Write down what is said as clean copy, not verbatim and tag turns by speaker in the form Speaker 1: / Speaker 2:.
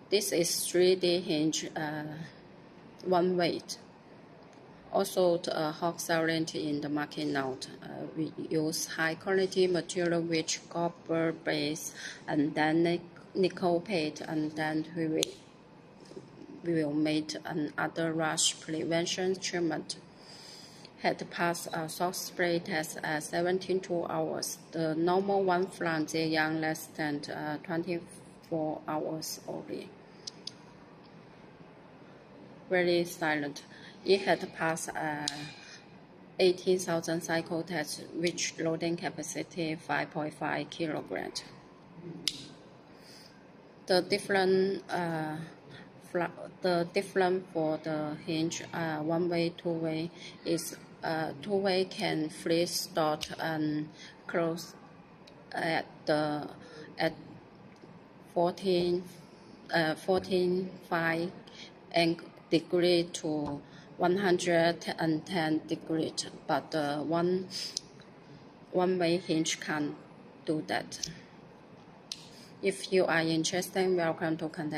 Speaker 1: This is 3D hinge one weight. Also, the hot selling in the market now. We use high quality material which copper base and then nickel plate, and then we will make another rush prevention treatment. Had passed a soft spray test at 72 hours. The normal one from the young less than 24 hours only. Very silent. It had passed 18,000 cycle test, which loading capacity 5.5 kilograms. The different for the hinge one-way, two-way is two-way can freeze, start, and close at 14.5 degree to 110 degrees, but the one-way hinge can't do that. If you are interested, welcome to contact.